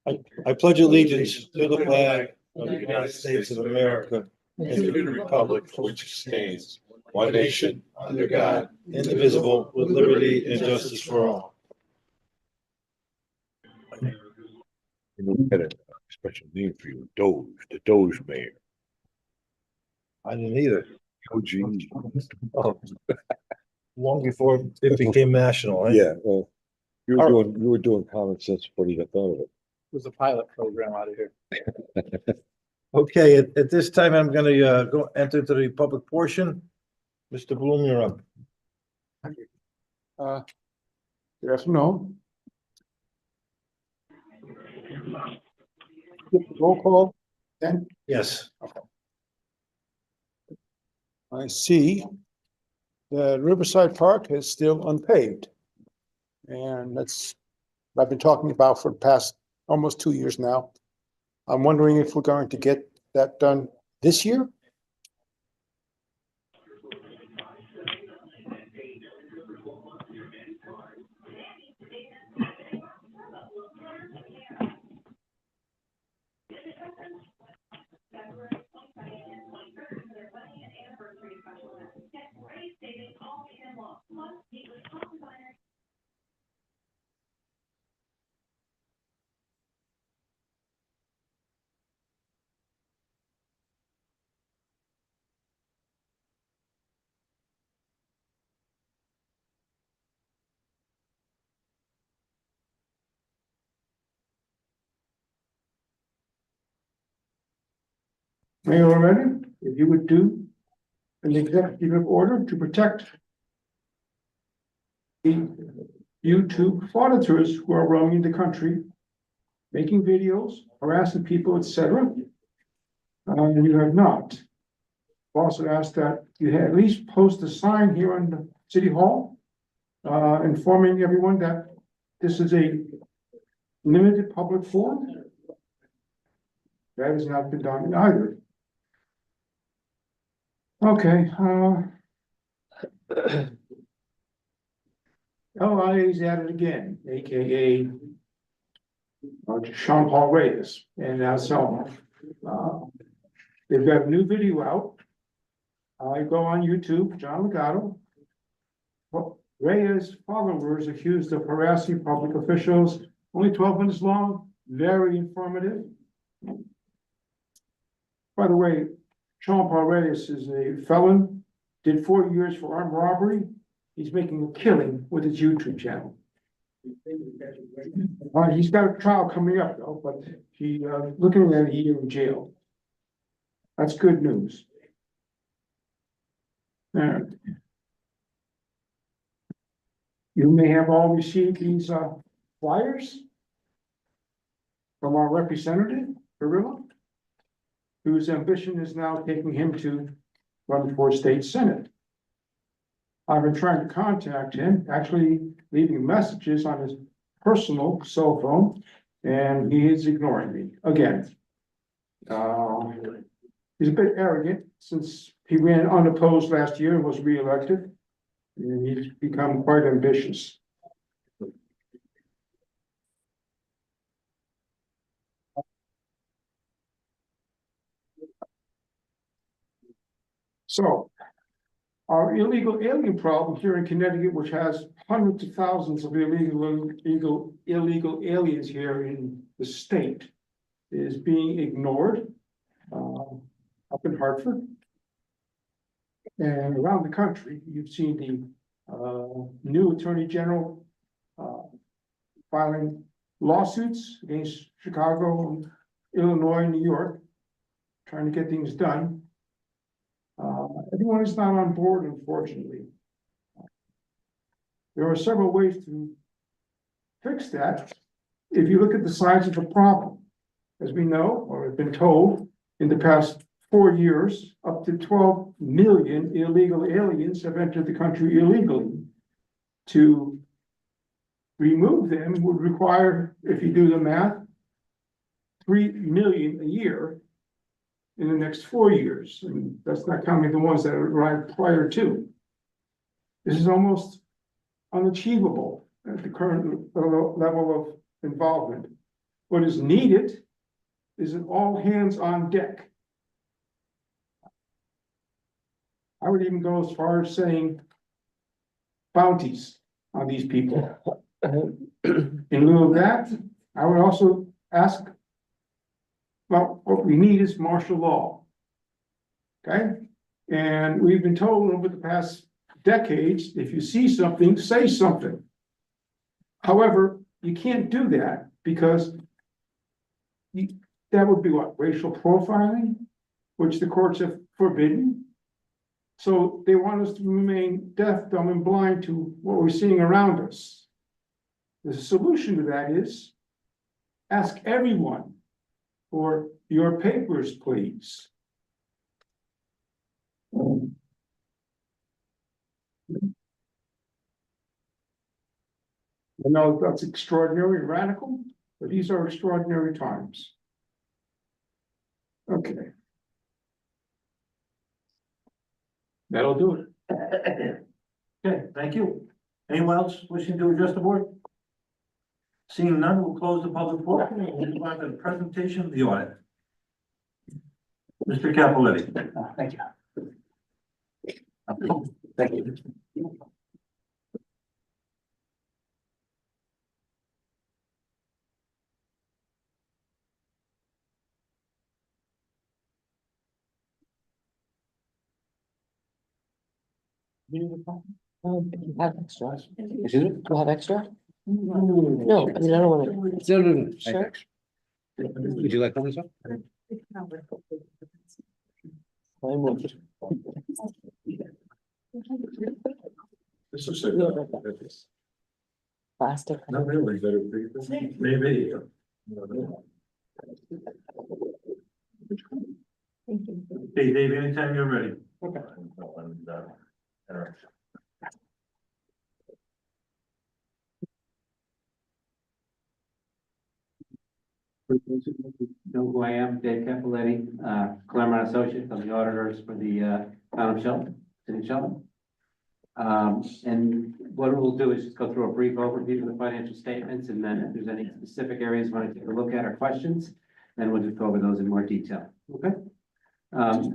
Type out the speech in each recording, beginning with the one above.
I pledge allegiance to the flag of the United States of America and to the republic for which it stands, one nation, under God, indivisible, with liberty and justice for all. You had a special name for you, Doge, the Doge Mayor. I didn't either. OG. Oh. Long before it became national, right? Yeah, well, you were doing common sense before you got thought of it. It was a pilot program out of here. Okay, at this time, I'm gonna go enter to the public portion. Mr. Bloom, you're up. Good afternoon. Roll call. Then Yes. I see that Riverside Park is still unpaved. And that's what I've been talking about for the past almost 2 years now. I'm wondering if we're going to get that done this year? Mayor Aldermen, if you would do an executive order to protect the YouTube auditors who are roaming the country, making videos, harassing people, etc. You have not. Also asked that you at least post a sign here on the City Hall, informing everyone that this is a limited public forum. That has not been done either. Okay, LIA is at it again, AKA Sean Paul Reyes and now Selma. They've got a new video out. I go on YouTube, John Legato. Well, Reyes followers accused of harassing public officials, only 12 minutes long, very informative. By the way, Sean Paul Reyes is a felon, did 4 years for armed robbery. He's making a killing with his YouTube channel. He's got a trial coming up though, but he looking at a year in jail. That's good news. And you may have all received these flyers from our representative, Gorilla, whose ambition is now taking him to run for state senate. I've been trying to contact him, actually leaving messages on his personal cell phone, and he is ignoring me again. He's a bit arrogant since he ran unopposed last year and was reelected, and he's become quite ambitious. So, our illegal alien problem here in Connecticut, which has hundreds of thousands of illegal aliens here in the state, is being ignored up in Hartford. And around the country, you've seen the new Attorney General filing lawsuits against Chicago, Illinois, New York, trying to get things done. Everyone is not on board, unfortunately. There are several ways to fix that. If you look at the size of the problem, as we know, or have been told, in the past 4 years, up to 12 million illegal aliens have entered the country illegally. To remove them would require, if you do the math, 3 million a year in the next 4 years, and that's not counting the ones that arrived prior to. This is almost unachievable at the current level of involvement. What is needed is an all hands on deck. I would even go as far as saying bounties on these people. In lieu of that, I would also ask, well, what we need is martial law. Okay? And we've been told over the past decades, if you see something, say something. However, you can't do that because that would be what, racial profiling, which the courts have forbidden. So they want us to remain deaf, dumb, and blind to what we're seeing around us. The solution to that is ask everyone for your papers, please. I know that's extraordinary and radical, but these are extraordinary times. Okay. That'll do it. Okay, thank you. Anyone else wishing to address the board? Seeing none, we'll close the public portion and we'll move on to the presentation of the audit. Mr. Capoletti. Thank you. Thank you. You have extra? Excuse me? Do you have extra? No, I mean, I don't want to. No. Sure. Would you like one as well? This is Plastic. not really better. Maybe. Hey, Dave, anytime you're ready. Know who I am, Dave Capoletti, Claremont Associates, I'm the auditors for the town of Shelton, city of Shelton. And what we'll do is just go through a brief overview of the financial statements, and then if there's any specific areas you want to take a look at or questions, then we'll just go over those in more detail, okay?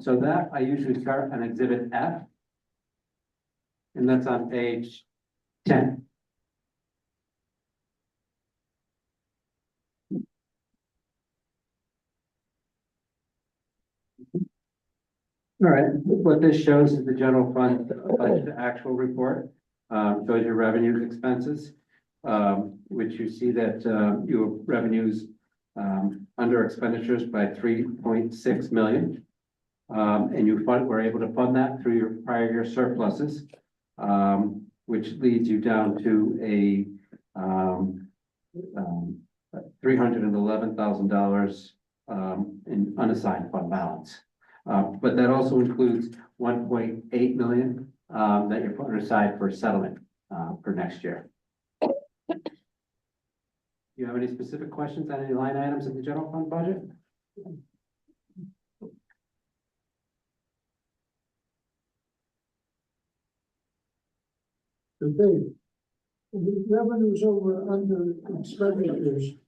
So that, I usually start on exhibit F. And that's on page 10. All right, what this shows is the general fund budget actual report, shows your revenues, expenses, which you see that, your revenues, under expenditures by 3.6 million. And were able to fund that through your prior year surpluses, which leads you down to a, $311,000, in unassigned fund balance. But that also includes 1.8 million that you're putting aside for settlement for next year. Do you have any specific questions on any line items in the general fund budget? The revenues over under expenditures.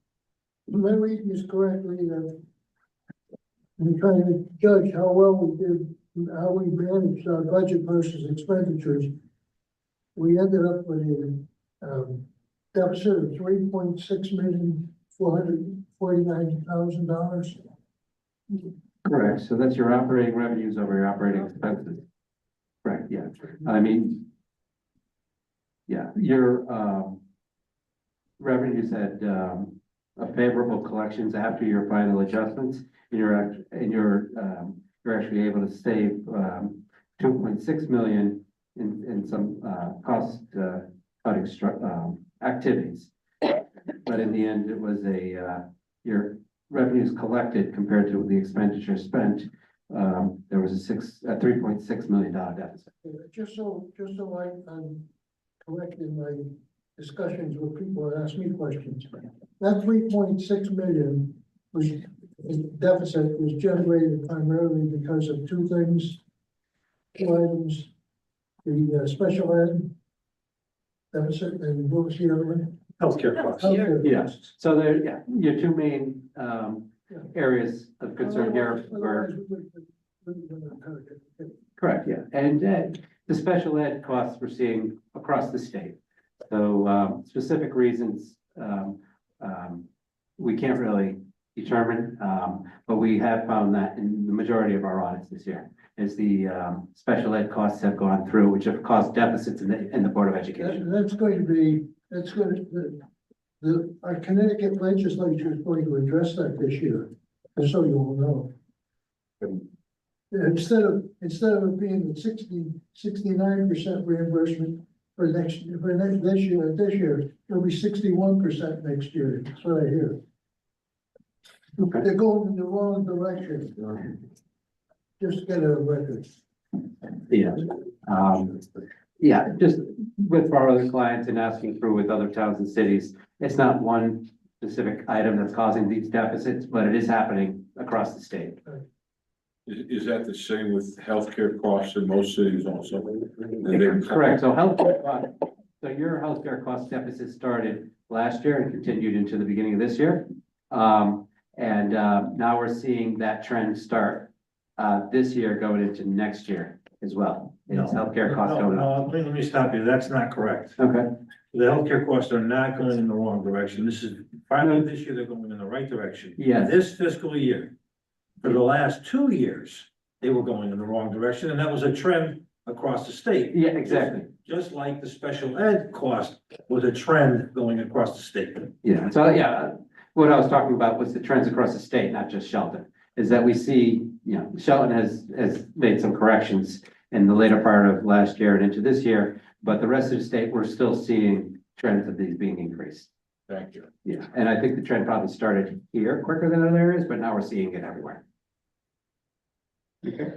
Am I reading this correctly, that I'm trying to judge how well we did, how we managed our budget versus expenditures. We ended up with a deficit of $3.6,449,000. Correct, so that's your operating revenues over your operating expenses. Correct, yeah, I mean, yeah, your revenues had a favorable collections after your final adjustments. You're actually able to save 2.6 million in some cost cutting activities. But in the end, it was your revenues collected compared to the expenditure spent. There was a $3.6 million deficit. Just so I'm correct in my discussions with people that ask me questions. That 3.6 million was deficit was generated primarily because of two things, two items, the special ed deficit, and what was the other one? Healthcare costs. Healthcare Yeah. costs. So there, yeah, your two main, areas of concern here were, correct, yeah, and, the special ed costs we're seeing across the state. So, specific reasons, we can't really determine, but we have found that in the majority of our audits this year, is the, special ed costs have gone through, which have caused deficits in the Board of Education. That's going to be, that's going to, our Connecticut legislature is going to address that this year, just so you all know. Instead of it being the 69% reimbursement for this year, it'll be 61% next year, that's what I hear. Okay. They're going in the wrong direction. Just get a record. Yeah, yeah, just with our other clients and asking through with other towns and cities, it's not one specific item that's causing these deficits, but it is happening across the state. Is that the same with healthcare costs in most cities also? Correct, so healthcare cost, so your healthcare cost deficit started last year and continued into the beginning of this year. Now we're seeing that trend start, this year going into next year as well. It's healthcare costs going up. Let me stop you. That's not correct. Okay, The healthcare costs are not going in the wrong direction. This is, finally this year, they're going in the right direction. yes, This fiscal year, for the last 2 years, they were going in the wrong direction, and that was a trend across the state. yeah, exactly. Just like the special ed cost was a trend going across the state. Yeah, so yeah, what I was talking about was the trends across the state, not just Shelton, is that we see, Shelton has made some corrections in the later part of last year and into this year, but the rest of the state, we're still seeing trends of these being increased. Thank you. Yeah, and I think the trend probably started here quicker than other areas, but now we're seeing it everywhere. Okay.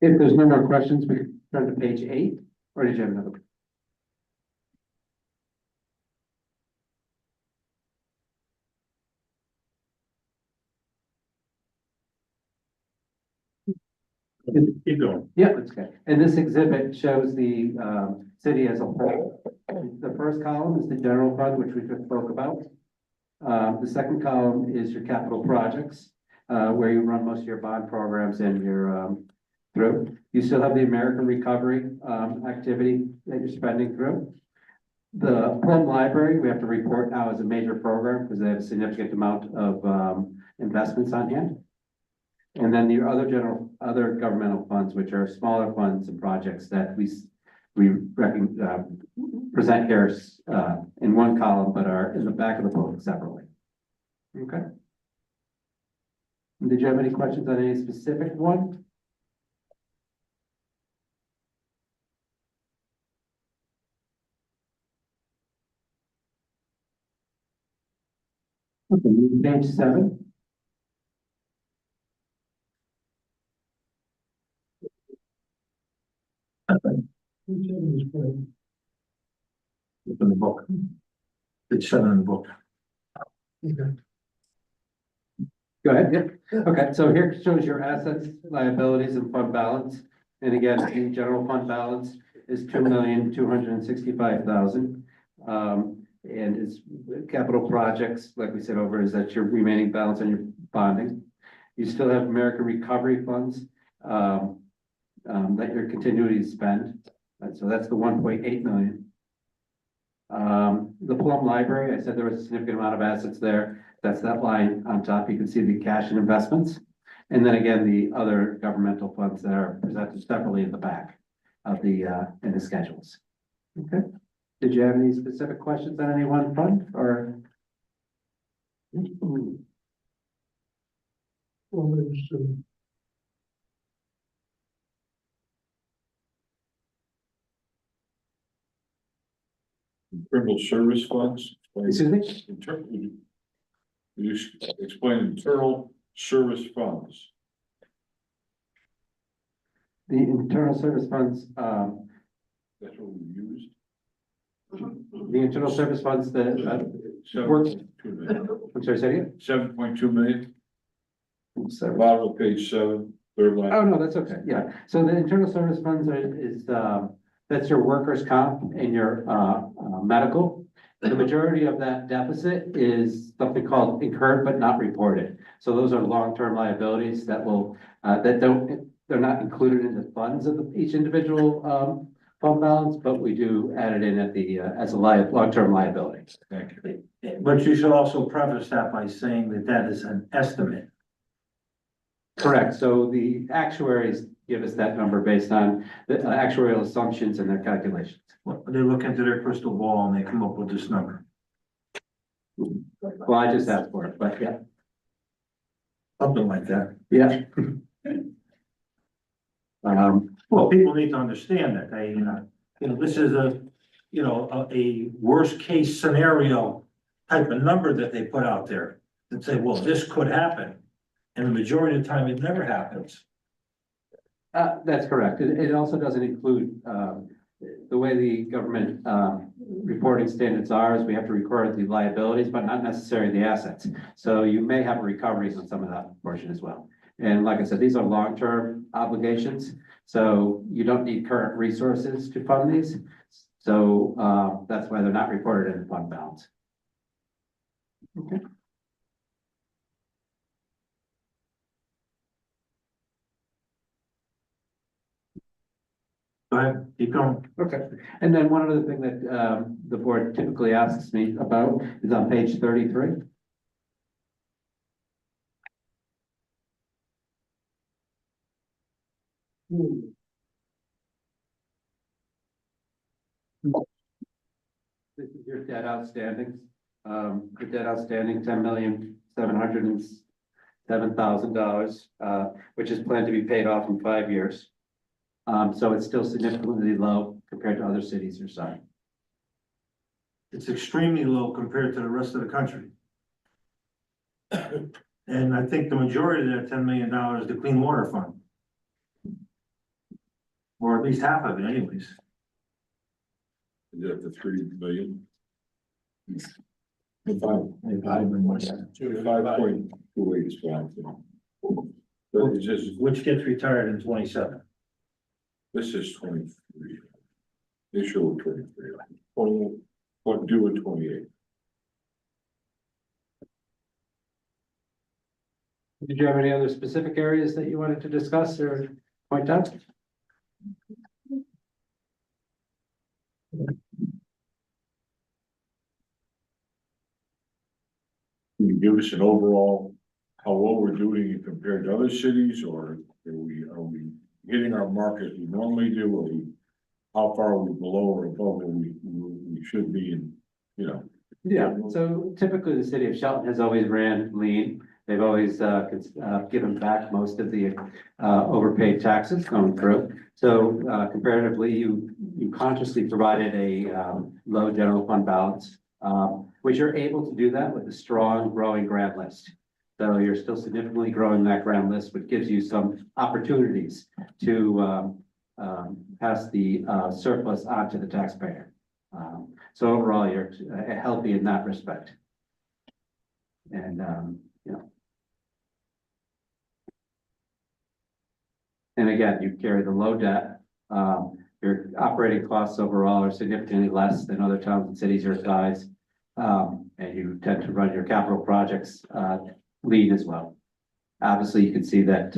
If there's no more questions, we can turn to page 8, or did you have another? Keep going. Yeah, that's good. And this exhibit shows the city as a whole. The first column is the general fund, which we just spoke about. The second column is your capital projects, where you run most of your bond programs and your through. You still have the American Recovery activity that you're spending through. The Plum Library, we have to report now as a major program because they have a significant amount of investments on hand. And then the other governmental funds, which are smaller funds and projects that we present here in one column, but are in the back of the book separately. Okay. Did you have any questions on any specific one? Okay, page 7. It's in the book. It's 7 in the book. Go ahead, yeah. Okay, so here shows your assets, liabilities, and fund balance. And again, the general fund balance is 2,265,000. And it's capital projects, like we said over, is that your remaining balance on your bonding. You still have American Recovery funds that you're continuing to spend. So that's the 1.8 million. The Plum Library, I said there was a significant amount of assets there. That's that line on top. You can see the cash and investments. And then again, the other governmental funds that are presented separately in the back of the, in the schedules. Okay. Did you have any specific questions on any one fund or? Well, there's, Internal service funds. Excuse me? You explain internal service funds. The internal service funds, That's what we used. the internal service funds that, works. 7.2 million. I'm sorry, say it again? 7.2 million. So, Bottom of page 7, third line. oh, no, that's okay, yeah. So the internal service funds is, that's your workers' comp and your, medical. The majority of that deficit is something called incurred but not reported. So those are long-term liabilities that will, they're not included in the funds of each individual, fund balance, but we do add it in at the, as a long-term liability. Thank you. But you should also preface that by saying that that is an estimate. Correct, so the actuaries give us that number based on the actuarial assumptions and their calculations. They look into their crystal ball and they come up with this number. Well, I just asked for it, but yeah. Something like that. Yeah. Well, people need to understand that they, this is a worst case scenario type of number that they put out there. That say, well, this could happen. And the majority of the time, it never happens. That's correct. It also doesn't include, the way the government, reporting standards are, is we have to record the liabilities, but not necessarily the assets. So you may have recoveries on some of that portion as well. And like I said, these are long-term obligations, so you don't need current resources to fund these. So, that's why they're not reported in the fund balance. Okay. Go ahead, keep going. Okay, and then one other thing that, the board typically asks me about is on page 33. This is your debt outstanding. The debt outstanding, $10,707,000, which is planned to be paid off in 5 years. So it's still significantly low compared to other cities your size. It's extremely low compared to the rest of the country. And I think the majority of that $10 million is the Clean Water Fund. Or at least half of it anyways. Is that the 3 million? 5.28 is fine. But it's just, Which gets retired in 27. this is 23. They show 23. 20, what due in 28. Did you have any other specific areas that you wanted to discuss or point out? Can you give us an overall, how well we're doing compared to other cities, or are we hitting our mark as we normally do, or how far are we below or above where we should be, and, Yeah, so typically the city of Shelton has always ran lean. They've always given back most of the overpaid taxes going through. So comparatively, you consciously provided a low general fund balance, which you're able to do that with a strong growing grant list. So you're still significantly growing that grant list, which gives you some opportunities to pass the surplus on to the taxpayer. So overall, you're healthy in that respect. And, and again, you carry the low debt. Your operating costs overall are significantly less than other towns and cities your size. And you tend to run your capital projects lean as well. Obviously, you can see that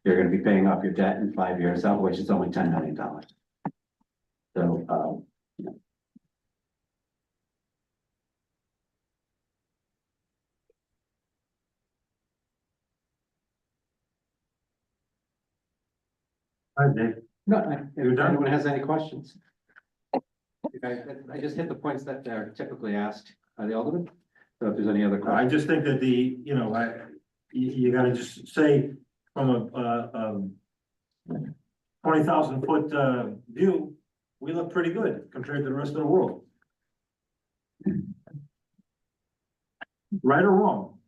you're going to be paying off your debt in 5 years, of which is only $10 million. So, Hi, Dave. no, You're if done? anyone has any questions. I just hit the points that are typically asked by the alderman. So if there's any other I questions. just think that you gotta just say from a 20,000 foot view, we look pretty good compared to the rest of the world. Right or wrong?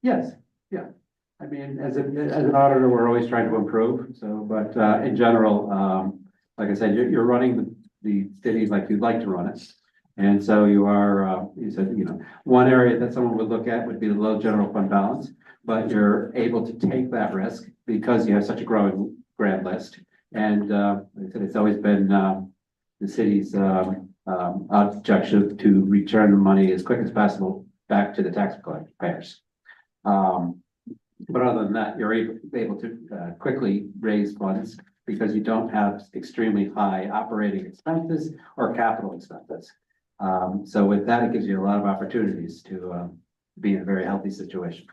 Yes, yeah. I mean, as an auditor, we're always trying to improve. So, but in general, like I said, you're running the city like you'd like to run it. And so you are, you said, one area that someone would look at would be the low general fund balance, but you're able to take that risk because you have such a growing grant list. And, like I said, it's always been, the city's, objective to return the money as quick as possible back to the taxpayers. But other than that, you're able to quickly raise funds because you don't have extremely high operating expenses or capital expenses. So with that, it gives you a lot of opportunities to be in a very healthy situation.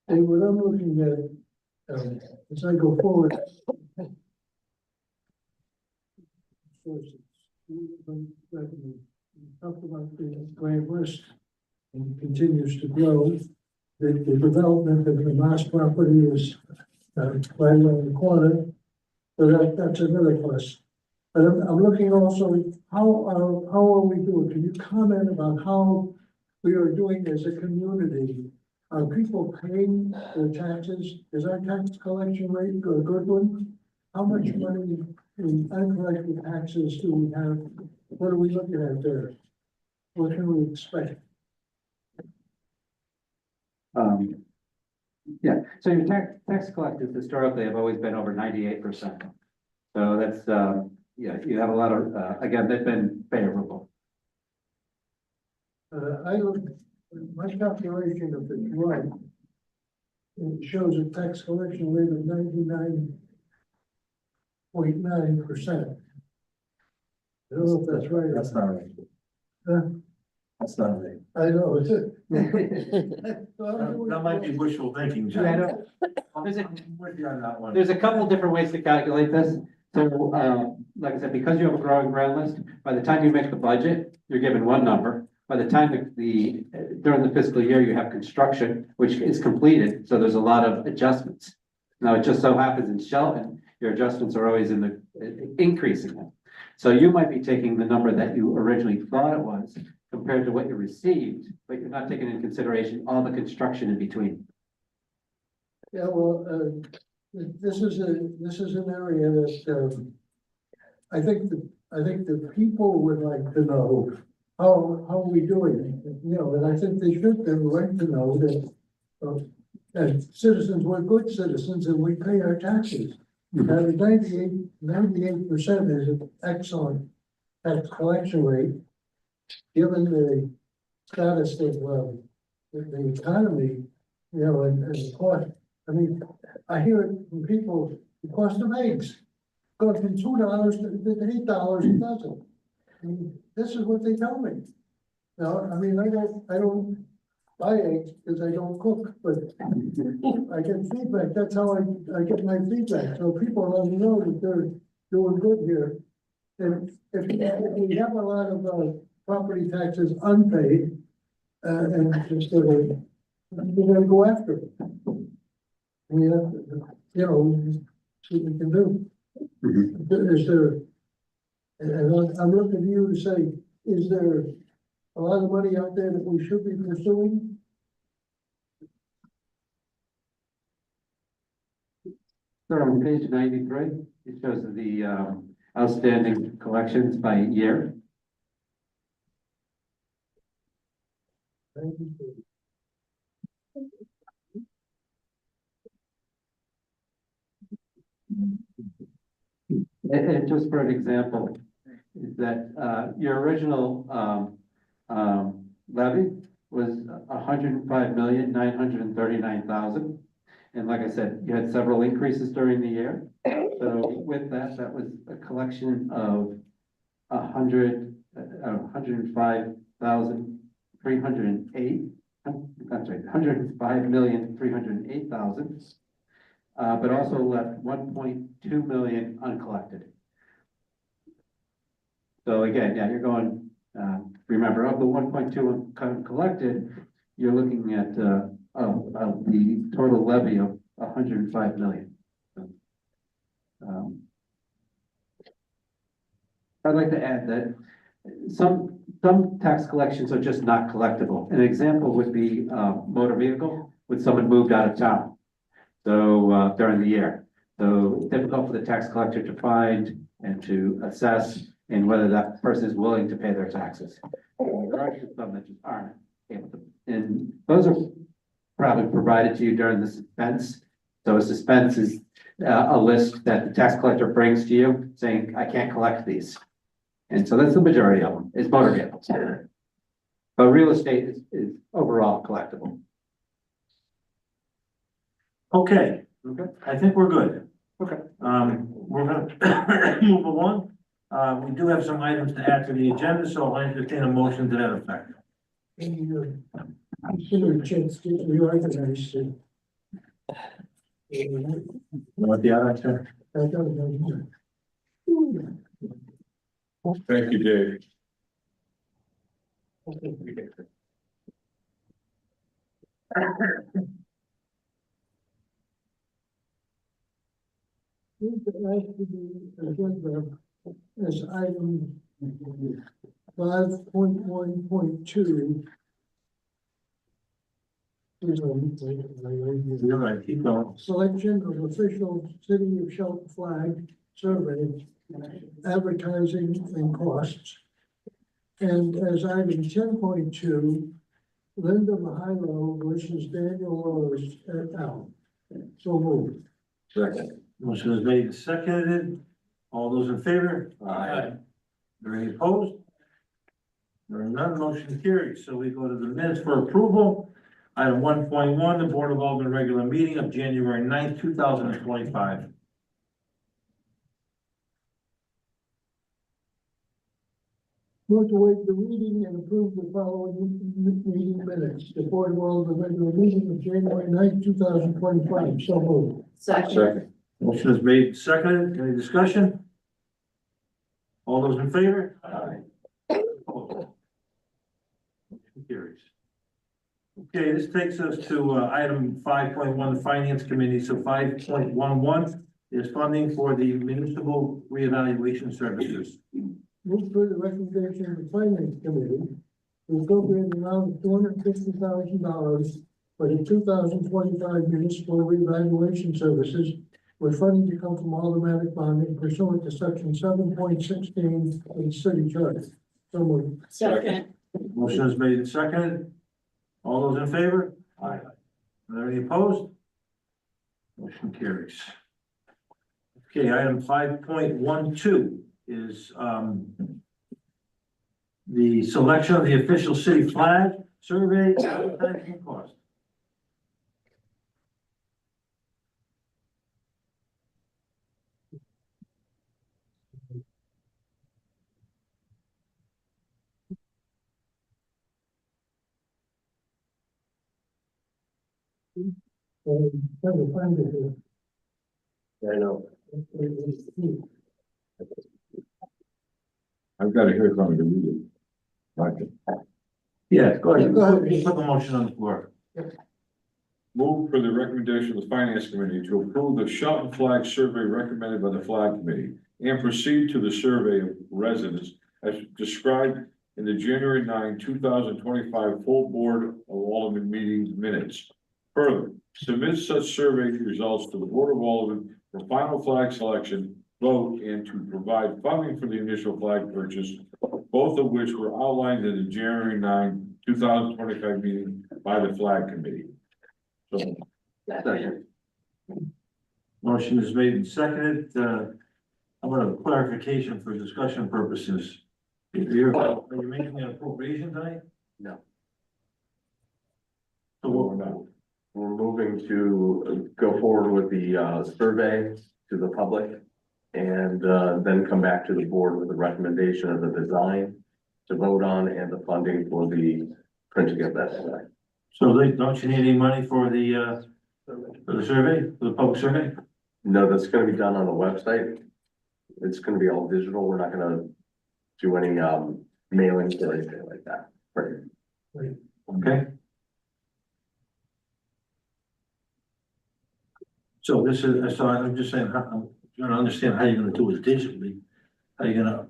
And what I'm looking at, as I go forward. Sources, revenue, we talked about the grant list and continues to grow. The development of the Mass property is right around the corner, so that's another plus. But I'm looking also, how are we doing? Can you comment about how we are doing as a community? Are people paying their taxes? Is our tax collection rate a good one? How much money in uncollected taxes do we have? What are we looking at there? What can we expect? Yeah, so your tax collectors historically have always been over 98%. So that's, yeah, you have a lot of, again, they've been favorable. I look, my calculation of the right, it shows a tax collection rate of 99.9%. I don't know if that's right. That's not right. Huh? That's not right. I know, it's it. That might be wishful thinking, Yeah, I John. don't- There's a, I'm with you on that one. there's a couple different ways to calculate this. So, like I said, because you have a growing grant list, by the time you make the budget, you're given one number. By the time during the fiscal year, you have construction, which is completed, so there's a lot of adjustments. Now, it just so happens in Shelton, your adjustments are always increasing them. So you might be taking the number that you originally thought it was compared to what you received, but you're not taking into consideration all the construction in between. Yeah, well, this is an area that, I think the people would like to know, how are we doing? And I think they should, they would like to know that, as citizens, we're good citizens and we pay our taxes. Now, the 98% is an excellent tax collection rate, given the status of, the economy, and the cost. I mean, I hear it from people, the cost of eggs goes from $2 to $8 a dozen. I mean, this is what they tell me. Now, I mean, I don't buy eggs because I don't cook, but I get feedback. That's how I get my feedback. So people let me know that they're doing good here. And if we have a lot of property taxes unpaid, and just we're gonna go after it. We have, see what we can do. Is there, and I'm looking to you to say, is there a lot of money out there that we should be pursuing? So on page 93, it shows the outstanding collections by year. And just for an example, is that your original levy was 105,939,000. And like I said, you had several increases during the year. So with that, that was a collection of 105,308. I'm sorry, 105,308,000. But also left 1.2 million uncollected. So again, yeah, you're going, remember, of the 1.2 uncollected, you're looking at of the total levy of 105 million. I'd like to add that some tax collections are just not collectible. An example would be motor vehicle, when someone moved out of town. So during the year, so it's difficult for the tax collector to find and to assess and whether that person is willing to pay their taxes. And there are some that just aren't able to, and those are probably provided to you during the suspense. So a suspense is a list that the tax collector brings to you saying, I can't collect these. And so that's the majority of them, is motor vehicles. But real estate is overall collectible. Okay, I think we're good. Okay. We're gonna move along. We do have some items to add to the agenda, so I entertain a motion to that effect. Consider a chance to reorganize it. What the other, sir? I don't know. Thank you, Dave. Need to add to the agenda as item 5.1.2. You're right, keep going. Selection of official city of Shelton flag survey, advertising and costs. And as item 10.2, Linda Mahilo versus Daniel Rose et al. So moved. Second. Motion is made and seconded. All those in favor? Aye. Are there any opposed? There are none, motion carries. So we go to the minutes for approval. Item 1.1, the Board of Aldermen regular meeting of January 9th, 2025. Move to waive the reading and approve the following meeting minutes. The Board of Aldermen regular meeting of January 9th, 2025. So moved. Second. Motion is made and seconded. Any discussion? All those in favor? Aye. Opposed? Motion carries. Okay, this takes us to item 5.1, the Finance Committee. So 5.11 is funding for the municipal reevaluation services. Move for the recommendation of the Finance Committee to appropriate an amount of $250,000 for the 2025 municipal reevaluation services, with funding to come from automatic bonding pursuant to section 7.16 of the city charter. So moved. Second. Motion is made and seconded. All those in favor? Aye. Are there any opposed? Motion carries. Okay, item 5.12 is the selection of the official city flag survey advertising cost. Trying to find it here. I know. I've got to hear something to read it. Like, Yeah, go ahead. Go ahead. Put the motion on the floor. move for the recommendation of the Finance Committee to approve the Shelton Flag Survey recommended by the Flag Committee and proceed to the survey of residents as described in the January 9, 2025 full Board of Aldermen meeting minutes. Further, submit such survey results to the Board of Aldermen for final flag selection, vote, and to provide funding for the initial flag purchase, both of which were outlined in the January 9, 2025 meeting by the Flag Committee. So, Second. Motion is made and seconded. I'm gonna have clarification for discussion purposes. Are you making an appropriation tonight? No. So what, We're moving to go forward with the survey to the public and then come back to the board with a recommendation of the design to vote on and the funding for the printing of that survey. so don't you need any money for the survey, for the public survey? No, that's gonna be done on the website. It's gonna be all digital. We're not gonna do any mailings or anything like that. Right. Okay. So this is, so I'm just saying, I'm trying to understand how you're gonna do it digitally. How you're gonna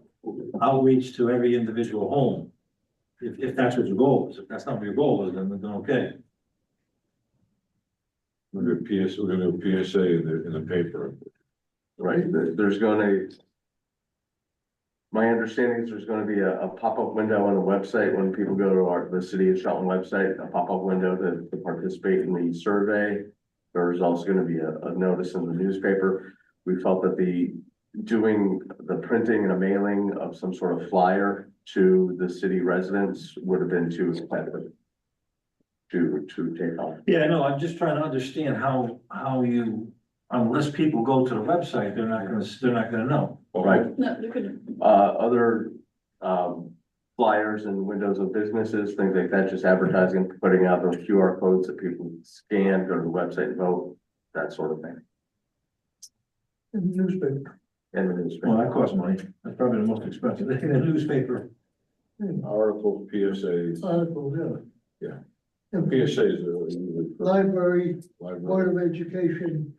outreach to every individual home? If that's what your goal is. If that's not what your goal is, then okay. we're gonna do PSA in the paper. Right, there's gonna, My understanding is there's gonna be a pop-up window on the website when people go to the city of Shelton website, a pop-up window to participate in the survey. There's also gonna be a notice in the newspaper. We felt that doing the printing and a mailing of some sort of flyer to the city residents would have been too expensive to take on. Yeah, no, I'm just trying to understand how you, unless people go to the website, they're not gonna know. Right. No, they're gonna, Other, flyers and windows of businesses, things like that, just advertising, putting out those QR codes that people scan, go to the website and vote, that sort of thing. In the newspaper. In the Well, newspaper. that costs money. That's probably the most expensive thing in the newspaper. Articles, PSAs, Article, yeah. Yeah. And PSAs are usually for library, Board library. of Education.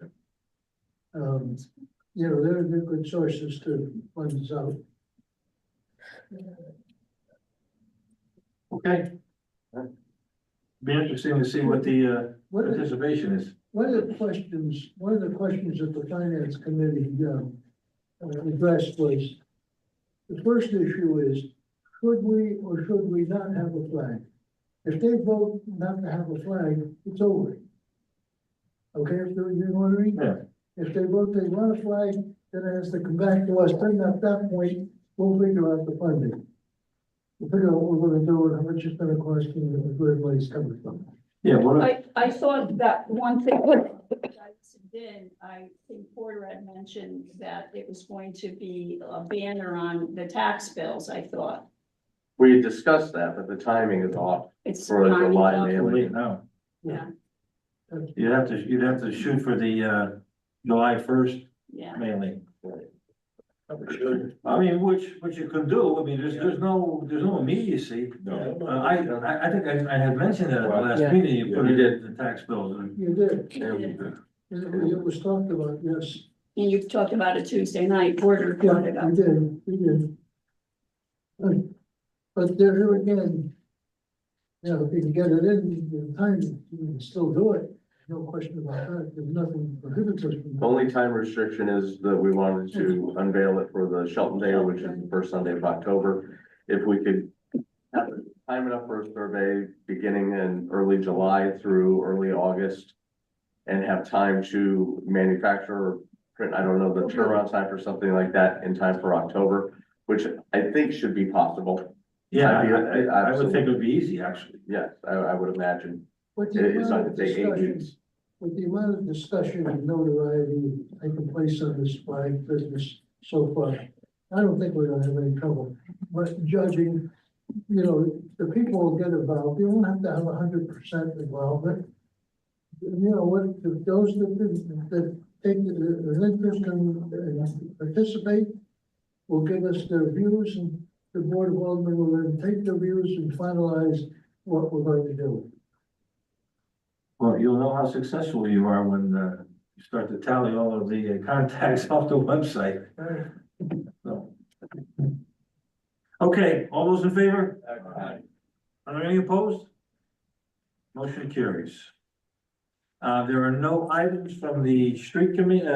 You know, they're good sources to find this out. Okay. Be interesting to see what the What is, participation is. one of the questions that the finance committee, addressed was, the first issue is, should we or should we not have a flag? If they vote not to have a flag, it's over. Okay, if you know what I mean? Yeah. If they vote they want a flag, then it has to come back to us, then at that point, we'll figure out the funding. We'll figure out what we're gonna do, and how much it's gonna cost, and where the money's coming from. Yeah, what, I thought that one thing I think Porter had mentioned that it was going to be a banner on the tax bills, I thought. We discussed that, but the timing is off It's for the timing July up. we're mailing. late now. Yeah, You'd have to shoot for the July 1st yeah. mailing. I mean, which you could do. I mean, there's no immediacy. No. I think I had mentioned that at the last Yeah. meeting, you put Yeah, it you in the tax bills. And You did, Yeah, we did. it was talked about, yes. And you've talked about it Tuesday night, Porter Yeah, brought it up. we did. But there again, you know, if you can get it in time, you can still do it, no question about that, there's nothing prohibits us from. The only time restriction is that we wanted to unveil it for the Shelton Day, which is the first Sunday of October. If we could have time enough for a survey beginning in early July through early August. And have time to manufacture or print, I don't know, the turnaround time for something like that in time for October, which I think should be possible. Yeah, I would Absolutely. think it would be easy, actually. Yes, I would imagine. With the It's not amount gonna of take 8 discussion, weeks. with the amount of discussion and notoriety taking place on this flag business so far, I don't think we're gonna have any trouble. But judging, you know, the people will get involved, you won't have to have 100% involvement. You know, what, those that take the interest and participate will give us their views, and the Board of Aldermen will then take their views and finalize what we're going to do. Well, you'll know how successful you are when you start to tally all of the contacts off the website. So. Okay, all those in favor? Are there any opposed? Motion carries. There are no items from the street committee,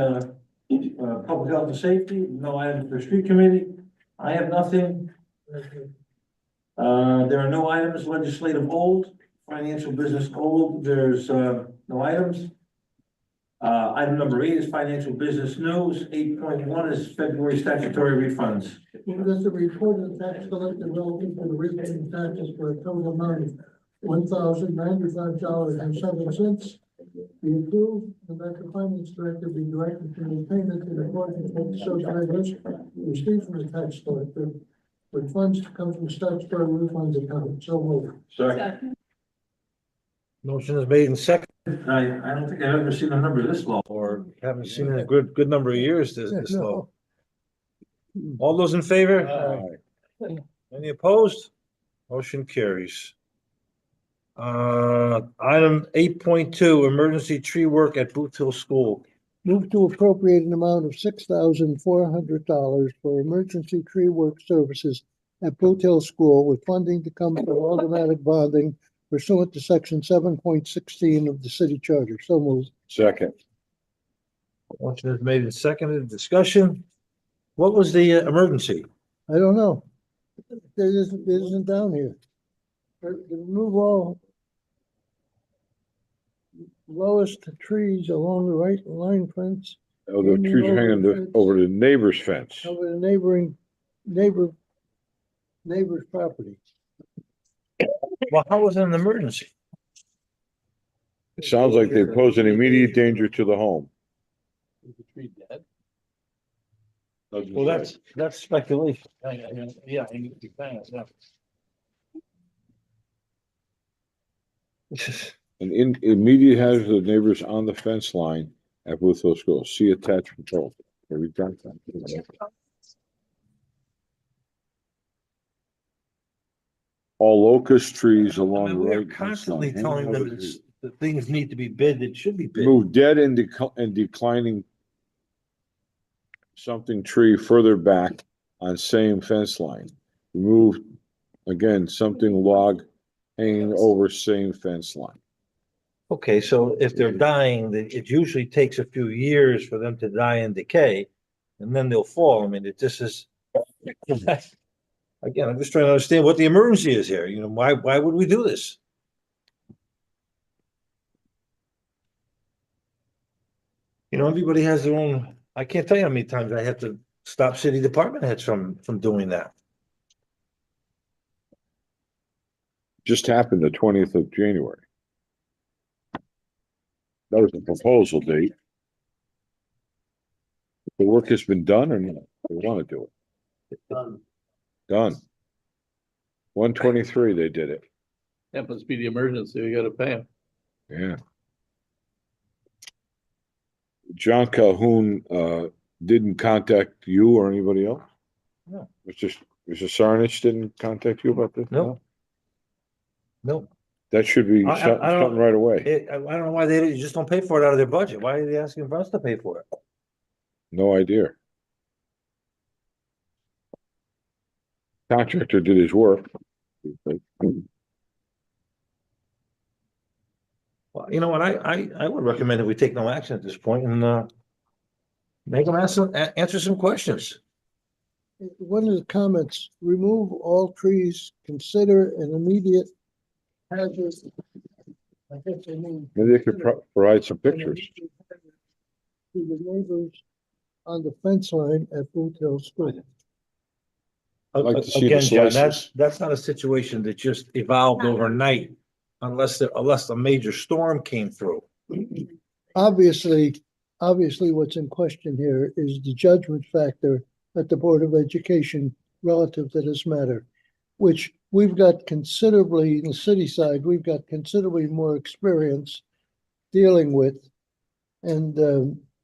public health and safety, no items for street committee. I have nothing. There are no items legislative old, financial business old, there's no items. Item number 8 is financial business news, 8.1 is February statutory refunds. There's a report of the tax collector relative to the refund taxes for a total amount of $1,095.07. Be approved, and that the finance director be directed to make payment in accordance with the social measures received from the tax collector, with funds to come from statutory refunds account. So moved. Second. Motion is made in second, I don't think I've ever seen a number this low. or haven't seen in a good number of years this No. low. All those in favor? Aye. Any opposed? Motion carries. Item 8.2, emergency tree work at Boot Hill School. Move to appropriate an amount of $6,400 for emergency tree work services at Boot Hill School, with funding to come from automatic bonding pursuant to section 7.16 of the city charter. So moved. Second. Motion is made and seconded. Discussion. What was the emergency? I don't know. It isn't down here. Remove all lowest trees along the right line fence Oh, the trees are hanging over the neighbor's fence. over the neighbor's property. Well, how was it an emergency? It sounds like they pose an immediate danger to the home. Well, that's speculation. Yeah. An immediate hazard to the neighbors on the fence line at Booth Hill School. See attached control. Every time. All locust trees I along mean, the we are right. fence constantly line. telling them that things need to be bid, that should be bid. Move dead and declining something tree further back on same fence line. Remove, again, something log hanging over same fence line. Okay, so if they're dying, it usually takes a few years for them to die and decay, and then they'll fall. I mean, it just is. Again, I'm just trying to understand what the emergency is here. You know, why would we do this? You know, everybody has their own, I can't tell you how many times I have to stop city department heads from doing that. Just happened the 20th of January. That was the proposal date. The work has been done or not? They want to do it. Done. 123, they did it. That must be the emergency, we gotta pay him. Yeah. John Calhoun, didn't contact you or anybody else? No. Mr. Sarnich didn't contact you about this? No. Nope. That should be I don't- something right away. I don't know why they just don't pay for it out of their budget. Why are they asking for us to pay for it? No idea. Contractor did his work. Well, you know what, I would recommend that we take no action at this point and make them answer some questions. One of the comments, remove all trees, consider an immediate hazard. I guess they mean. Maybe they could provide some pictures. To the neighbors on the fence line at Booth Hill School. I'd like to see the Again, John, slices. that's not a situation that just evolved overnight unless a major storm came through. Obviously, what's in question here is the judgment factor at the Board of Education relative to this matter, which we've got considerably, in the city side, we've got considerably more experience dealing with. And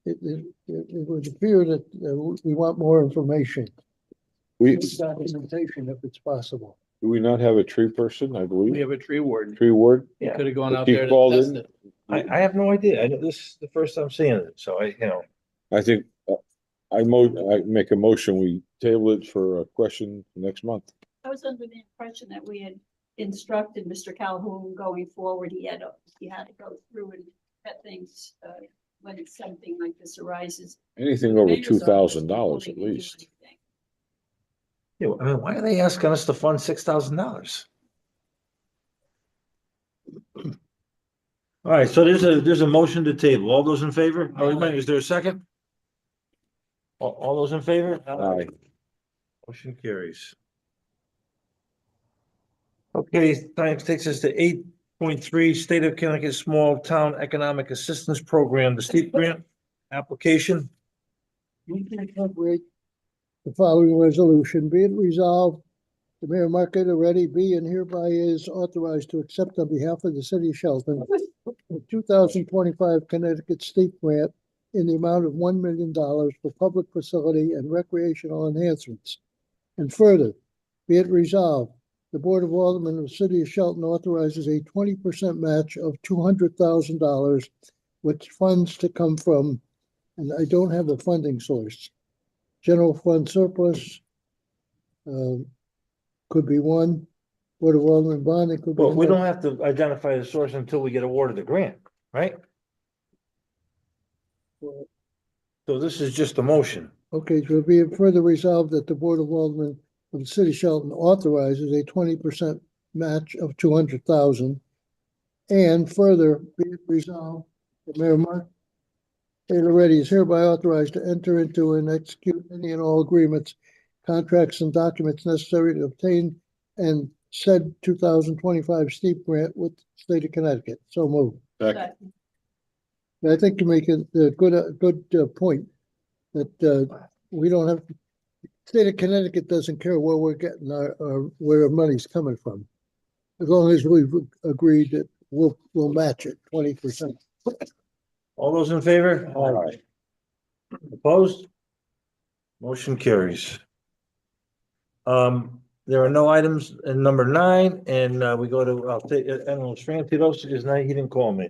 it would appear that we want more information. Documentation if it's possible. Do we not have a tree person, I We believe? have a tree warden, Tree ward? he could have gone out He there to called test in. it. I have no idea. I know this is the first time seeing it, so I think, I make a motion, we table it for a question next month. I was under the impression that we had instructed Mr. Calhoun going forward, he had to go through and vet things, when something like this arises. Anything over Neighbors office $2,000 before at they can do least. anything. yeah, I mean, why are they asking us to fund $6,000? All right, so there's a motion to table. All those in favor? Is there a second? All those in favor? Aye. Motion carries. Okay, thanks, takes us to 8.3, State of Connecticut Small Town Economic Assistance Program, the steep grant application. We can incorporate the following resolution, be it resolved, the mayor Mark Ready be and hereby is authorized to accept on behalf of the city of Shelton the 2025 Connecticut Steep Grant in the amount of $1 million for public facility and recreational enhancements. And further, be it resolved, the Board of Aldermen of the City of Shelton authorizes a 20% match of $200,000, which funds to come from, and I don't have a funding source, general fund surplus, could be one, Board of Aldermen bond, it could be. Well, we don't have to identify the source until we get awarded the grant, right? So this is just a motion. Okay, so be it further resolved that the Board of Aldermen of the city of Shelton authorizes a 20% match of 200,000. And further, be it resolved, that Mayor Mark A. Loretti is hereby authorized to enter into and execute any and all agreements, contracts, and documents necessary to obtain and said 2025 steep grant with the state of Connecticut. So moved. Second. I think you make a good point that we don't have, state of Connecticut doesn't care where we're getting where our money's coming from. As long as we've agreed that we'll match it 20%. All those in favor? Aye. Opposed? Motion carries. There are no items in number 9, and we go to, I'll take, I don't know, Frantidos is not, he didn't call me.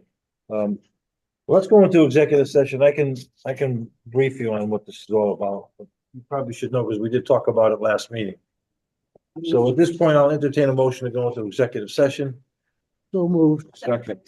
Let's go into executive session. I can brief you on what this is all about. You probably should know because we did talk about it last meeting. So at this point, I'll entertain a motion to go into executive session. So moved. Second.